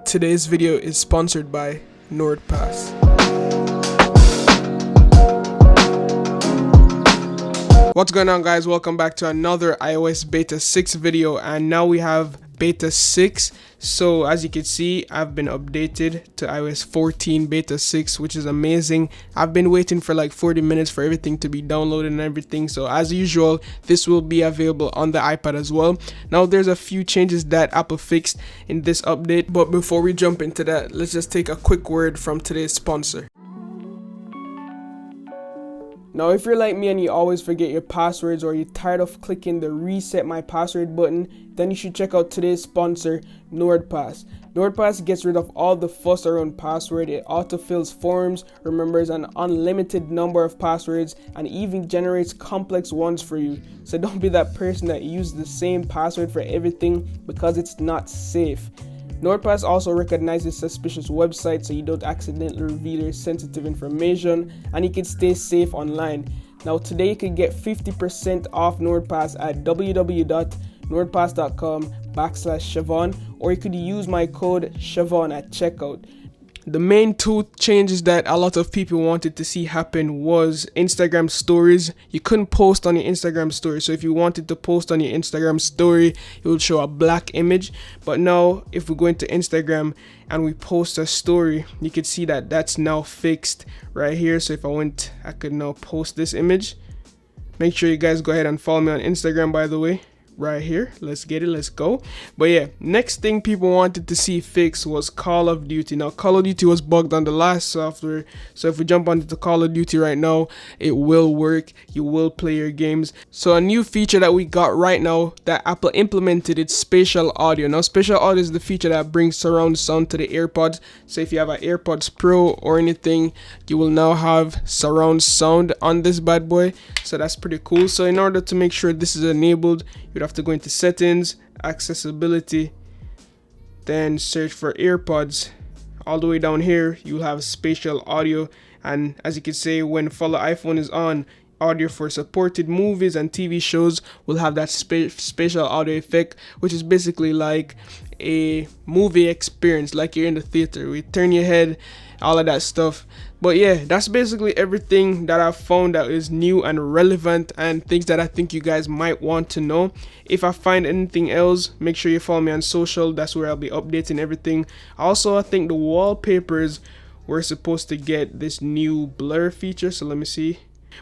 Today's video is sponsored by NordPass. What's going on, guys? Welcome back to another iOS beta 6 video, and now we have beta 6. So as you can see, I've been updated to iOS 14 beta 6, which is amazing. I've been waiting for like 40 minutes for everything to be downloaded and everything. So as usual, this will be available on the iPad as well. Now there's a few changes that Apple fixed in this update, but before we jump into that, let's just take a quick word from today's sponsor. Now, if you're like me and you always forget your passwords, or you're tired of clicking the reset my password button, then you should check out today's sponsor, NordPass. NordPass gets rid of all the fuss around password. It autofills forms, remembers an unlimited number of passwords, and even generates complex ones for you. So don't be that person that uses the same password for everything, because it's not safe. NordPass also recognizes suspicious websites so you don't accidentally reveal your sensitive information, and you can stay safe online. Now today you can get 50% off NordPass at www.nordpass.com/Siobhan, or you could use my code Siobhan at checkout. The main two changes that a lot of people wanted to see happen was Instagram stories. You couldn't post on your Instagram story, so if you wanted to post on your Instagram story, it would show a black image. But now if we go into Instagram and we post a story, you can see that that's now fixed right here. So if I could now post this image. Make sure you guys go ahead and follow me on Instagram, by the way, right here. Let's get it, let's go. But yeah, next thing people wanted to see fixed was Call of Duty. Now Call of Duty was bugged on the last software, so if we jump onto the Call of Duty right now, it will work. You will play your games. So a new feature that we got right now that Apple implemented, it's spatial audio. Now spatial audio is the feature that brings surround sound to the AirPods. So if you have an AirPods Pro or anything, you will now have surround sound on this bad boy. So that's pretty cool. So in order to make sure this is enabled, you'd have to go into settings, accessibility, then search for AirPods. All the way down here you'll have spatial audio, and as you can see, when follow iPhone is on, audio for supported movies and TV shows will have that spatial audio effect, which is basically like a movie experience, like you're in the theater. We turn your head, all of that stuff. But yeah, that's basically everything that I've found that is new and relevant, and things that I think you guys might want to know. If I find anything else, make sure you follow me on social. That's where I'll be updating everything. Also, I think the wallpapers were supposed to get this new blur feature, so let me see.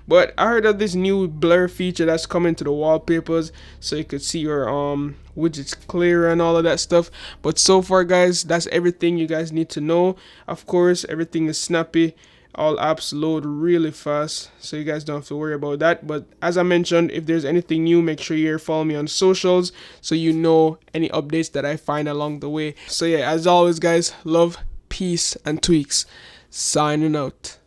But I heard of this new blur feature that's coming to the wallpapers, so you could see your widgets clearer and all of that stuff. But so far, guys, that's everything you guys need to know. Of course, everything is snappy. All apps load really fast, so you guys don't have to worry about that. But as I mentioned, if there's anything new, make sure you follow me on socials so you know any updates that I find along the way. So yeah, as always, guys, love, peace, and tweaks. Signing out.